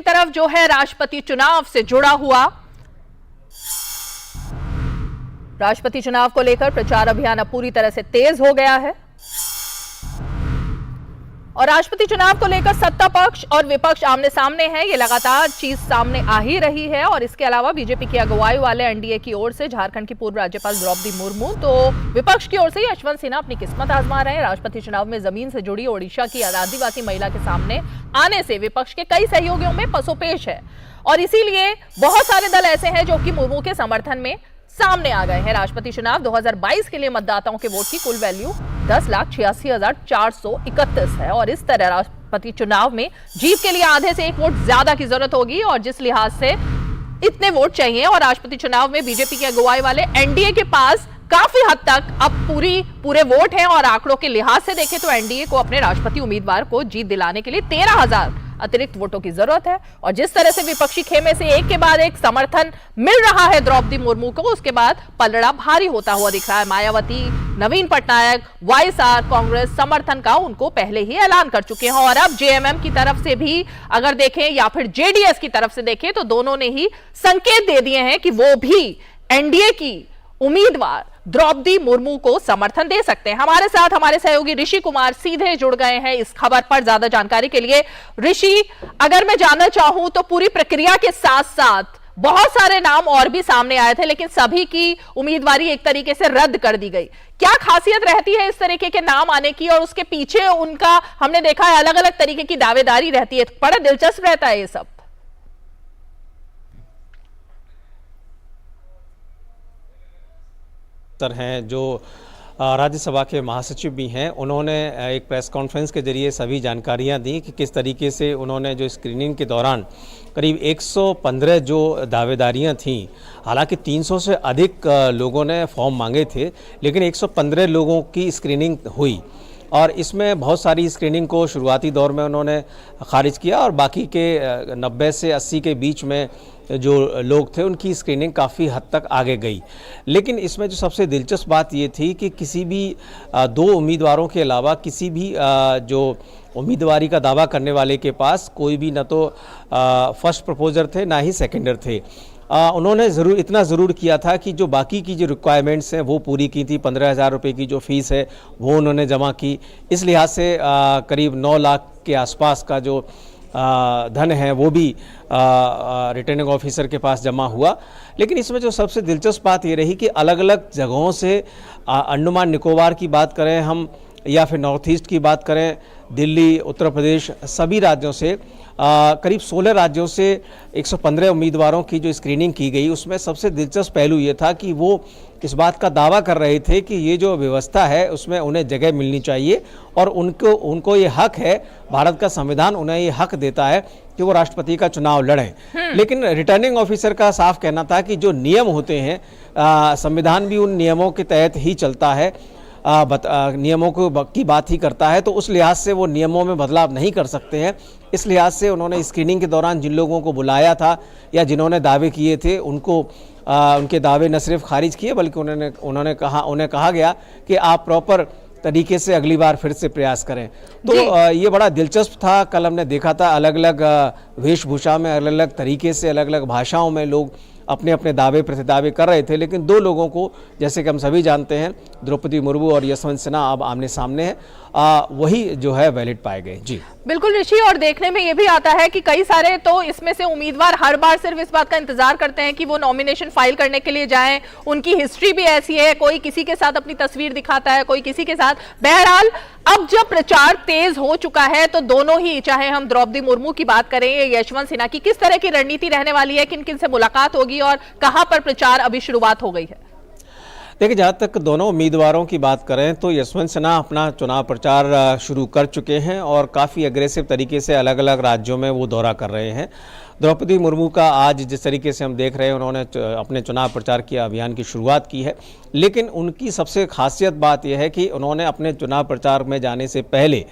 तरफ जो है राष्ट्रपति चुनाव से जुड़ा हुआ, राष्ट्रपति चुनाव को लेकर प्रचार अभियान अब पूरी तरह से तेज हो गया है और राष्ट्रपति चुनाव को लेकर सत्ता पक्ष और विपक्ष आमने सामने है। ये लगातार चीज सामने आ ही रही है और इसके अलावा बीजेपी की अगुवाई वाले एनडीए की ओर से झारखंड की पूर्व राज्यपाल द्रौपदी मुर्मू, तो विपक्ष की ओर से यशवंत सिन्हा अपनी किस्मत आजमा रहे हैं। राष्ट्रपति चुनाव में जमीन से जुड़ी ओडिशा की आदिवासी महिला के सामने आने से विपक्ष के कई सहयोगियों में पसोपेश है और इसीलिए बहुत सारे दल ऐसे हैं जो कि मुर्मू के समर्थन में सामने आ गए हैं। राष्ट्रपति चुनाव 2022 के लिए मतदाताओं के वोट की कुल वैल्यू 10,86,431 है और इस तरह राष्ट्रपति चुनाव में जीत के लिए आधे से एक वोट ज्यादा की जरूरत होगी और जिस लिहाज से इतने वोट चाहिए और राष्ट्रपति चुनाव में बीजेपी की अगुवाई वाले एनडीए के पास काफी हद तक अब पूरे वोट हैं और आंकड़ों के लिहाज से देखें तो एनडीए को अपने राष्ट्रपति उम्मीदवार को जीत दिलाने के लिए 13,000 अतिरिक्त वोटों की जरूरत है और जिस तरह से विपक्षी खेमे से एक के बाद एक समर्थन मिल रहा है द्रौपदी मुर्मू को, उसके बाद पलड़ा भारी होता हुआ दिख रहा है। मायावती, नवीन पटनायक, वाईएसआर कांग्रेस समर्थन का उनको पहले ही ऐलान कर चुके हैं और अब जेएमएम की तरफ से भी अगर देखें या फिर जेडीएस की तरफ से देखें तो दोनों ने ही संकेत दे दिए हैं कि वो भी एनडीए की उम्मीदवार द्रौपदी मुर्मू को समर्थन दे सकते हैं। हमारे साथ हमारे सहयोगी ऋषि कुमार सीधे जुड़ गए हैं इस खबर पर ज्यादा जानकारी के लिए। ऋषि, अगर मैं जानना चाहूं तो पूरी प्रक्रिया के साथ साथ बहुत सारे नाम और भी सामने आए थे लेकिन सभी की उम्मीदवारी एक तरीके से रद्द कर दी गई। क्या खासियत रहती है इस तरीके के नाम आने की और उसके पीछे उनका हमने देखा है अलग अलग तरीके की दावेदारी रहती है, बड़ा दिलचस्प रहता है ये सब। हैं जो राज्यसभा के महासचिव भी हैं, उन्होंने एक प्रेस कॉन्फ्रेंस के जरिए सभी जानकारियां दी कि किस तरीके से उन्होंने जो स्क्रीनिंग के दौरान करीब 115 जो दावेदारियां थीं, हालांकि 300 से अधिक लोगों ने फॉर्म मांगे थे लेकिन 115 लोगों की स्क्रीनिंग हुई और इसमें बहुत सारी स्क्रीनिंग को शुरुआती दौर में उन्होंने खारिज किया और बाकी के 90 से 80 के बीच में जो लोग थे उनकी स्क्रीनिंग काफ़ी हद तक आगे गई। लेकिन इसमें जो सबसे दिलचस्प बात ये थी कि किसी भी दो उम्मीदवारों के अलावा किसी भी जो उम्मीदवारी का दावा करने वाले के पास कोई भी न तो फर्स्ट प्रपोजर थे ना ही सेकेंडर थे। उन्होंने इतना ज़रूर किया था कि जो बाकी की जो रिक्वायरमेंट्स हैं वो पूरी की थी। 15,000 रुपये की जो फ़ीस है वो उन्होंने जमा की। इस लिहाज से करीब 9 लाख के आसपास का जो धन है वो भी रिटर्निंग ऑफिसर के पास जमा हुआ। लेकिन इसमें जो सबसे दिलचस्प बात ये रही कि अलग अलग जगहों से अंडमान निकोबार की बात करें हम या फिर नॉर्थ ईस्ट की बात करें, दिल्ली, उत्तर प्रदेश, सभी राज्यों से करीब 16 राज्यों से 115 उम्मीदवारों की जो स्क्रीनिंग की गई, उसमें सबसे दिलचस्प पहलू ये था कि वो इस बात का दावा कर रहे थे कि ये जो व्यवस्था है उसमें उन्हें जगह मिलनी चाहिए और उनको ये हक है, भारत का संविधान उन्हें ये हक देता है कि वो राष्ट्रपति का चुनाव लड़ें। लेकिन रिटर्निंग ऑफिसर का साफ कहना था कि जो नियम होते हैं, संविधान भी उन नियमों के तहत ही चलता है, नियमों की बात ही करता है, तो उस लिहाज से वो नियमों में बदलाव नहीं कर सकते हैं। इस लिहाज से उन्होंने स्क्रीनिंग के दौरान जिन लोगों को बुलाया था या जिन्होंने दावे किए थे उनको उनके दावे न सिर्फ खारिज किए बल्कि उन्हें कहा गया कि आप प्रॉपर तरीके से अगली बार फिर से प्रयास करें। तो ये बड़ा दिलचस्प था। कल हमने देखा था अलग अलग वेशभूषा में, अलग अलग तरीके से, अलग अलग भाषाओं में लोग अपने अपने दावे प्रतिदावे कर रहे थे, लेकिन दो लोगों को, जैसे कि हम सभी जानते हैं, द्रौपदी मुर्मू और यशवंत सिन्हा अब आमने सामने हैं, वही जो है वैलिड पाए गए। जी बिल्कुल ऋषि, और देखने में ये भी आता है कि कई सारे तो इसमें से उम्मीदवार हर बार सिर्फ इस बात का इंतजार करते हैं कि वो नॉमिनेशन फाइल करने के लिए जाएं। उनकी हिस्ट्री भी ऐसी है, कोई किसी के साथ अपनी तस्वीर दिखाता है, कोई किसी के साथ। बहरहाल अब जब प्रचार तेज हो चुका है तो दोनों ही, चाहे हम द्रौपदी मुर्मू की बात करें या यशवंत सिन्हा की, किस तरह की रणनीति रहने वाली है, किन किन से मुलाकात होगी और कहां पर प्रचार अभी शुरुआत हो गई है? देखिए, जहाँ तक दोनों उम्मीदवारों की बात करें तो यशवंत सिन्हा अपना चुनाव प्रचार शुरू कर चुके हैं और काफ़ी एग्रेसिव तरीके से अलग अलग राज्यों में वो दौरा कर रहे हैं। द्रौपदी मुर्मू का आज जिस तरीके से हम देख रहे हैं, उन्होंने अपने चुनाव प्रचार की अभियान की शुरुआत की है, लेकिन उनकी सबसे खासियत बात यह है कि उन्होंने अपने चुनाव प्रचार में जाने से पहले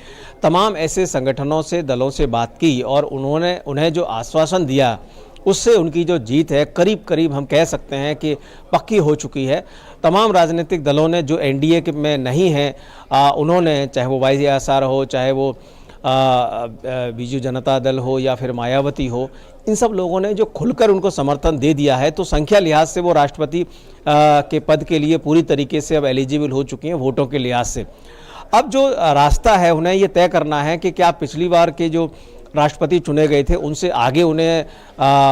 तमाम ऐसे संगठनों से, दलों से बात की और उन्हें जो आश्वासन दिया उससे उनकी जो जीत है करीब करीब हम कह सकते हैं कि पक्की हो चुकी है। तमाम राजनीतिक दलों ने जो एनडीए में नहीं हैं, उन्होंने, चाहे वो वाईएसआर हो, चाहे वो बीजू जनता दल हो या फिर मायावती हो, इन सब लोगों ने जो खुलकर उनको समर्थन दे दिया है, तो संख्या लिहाज से वो राष्ट्रपति के पद के लिए पूरी तरीके से अब एलिजिबल हो चुकी हैं वोटों के लिहाज से। अब जो रास्ता है उन्हें ये तय करना है कि क्या पिछली बार के जो राष्ट्रपति चुने गए थे उनसे आगे उन्हें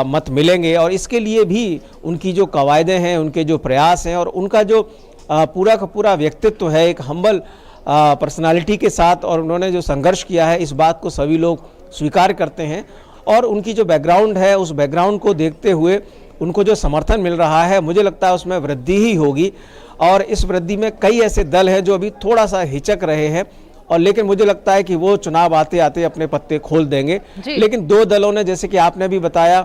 मत मिलेंगे, और इसके लिए भी उनकी जो कवायदें हैं, उनके जो प्रयास हैं और उनका जो पूरा का पूरा व्यक्तित्व है एक हम्बल पर्सनालिटी के साथ, और उन्होंने जो संघर्ष किया है इस बात को सभी लोग स्वीकार करते हैं। और उनकी जो बैकग्राउंड है उस बैकग्राउंड को देखते हुए उनको जो समर्थन मिल रहा है, मुझे लगता है उसमें वृद्धि ही होगी। और इस वृद्धि में कई ऐसे दल हैं जो अभी थोड़ा सा हिचक रहे हैं, और लेकिन मुझे लगता है कि वो चुनाव आते आते अपने पत्ते खोल देंगे। लेकिन दो दलों ने, जैसे कि आपने भी बताया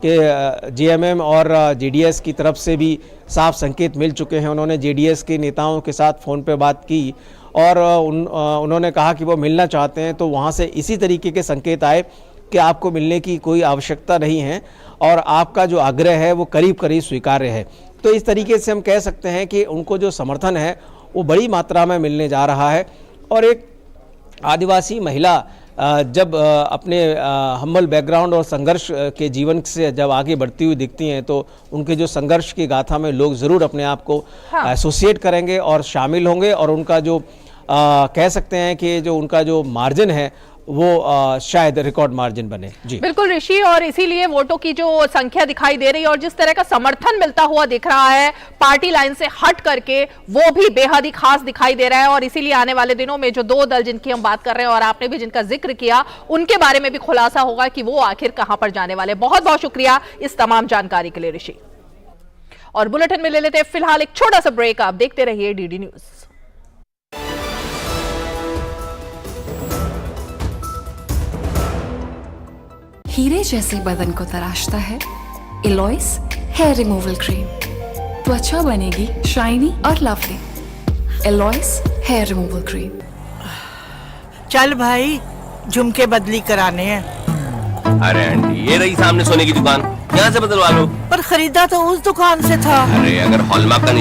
कि जेएमएम और जेडीएस की तरफ से भी साफ संकेत मिल चुके हैं। उन्होंने जेडीएस के नेताओं के साथ फ़ोन पे बात की और उन्होंने कहा कि वो मिलना चाहते हैं, तो वहाँ से इसी तरीके के संकेत आए कि आपको मिलने की कोई आवश्यकता नहीं है और आपका जो आग्रह है वो करीब करीब स्वीकार्य है। तो इस तरीके से हम कह सकते हैं कि उनको जो समर्थन है वो बड़ी मात्रा में मिलने जा रहा है। और एक आदिवासी महिला जब अपने हम्बल बैकग्राउंड और संघर्ष के जीवन से जब आगे बढ़ती हुई दिखती हैं, तो उनके जो संघर्ष की गाथा में लोग ज़रूर अपने आप को एसोसिएट करेंगे और शामिल होंगे, और उनका जो कह सकते हैं कि जो उनका जो मार्जिन है वो शायद रिकॉर्ड मार्जिन बने। जी बिल्कुल ऋषि, और इसीलिए वोटों की जो संख्या दिखाई दे रही है और जिस तरह का समर्थन मिलता हुआ दिख रहा है पार्टी लाइन से हट करके, वो भी बेहद ही खास दिखाई दे रहा है। और इसीलिए आने वाले दिनों में जो दो दल जिनकी हम बात कर रहे हैं और आपने भी जिनका जिक्र किया, उनके बारे में भी खुलासा होगा कि वो आखिर कहां पर जाने वाले। बहुत बहुत शुक्रिया इस तमाम जानकारी के लिए ऋषि। और बुलेटिन में ले लेते हैं फिलहाल एक छोटा सा ब्रेक। आप देखते रहिए डीडी न्यूज। हीरे जैसे बदन को तराशता है एलॉइस हेयर रिमूवल क्रीम। त्वचा बनेगी शाइनी और लवली। एलॉइस हेयर रिमूवल क्रीम। चल भाई, झुमके बदली कराने हैं। अरे आंटी, ये रही सामने सोने की दुकान, यहाँ से बदलवा लो। पर खरीदा तो उस दुकान से था। अरे अगर हॉलमार्क का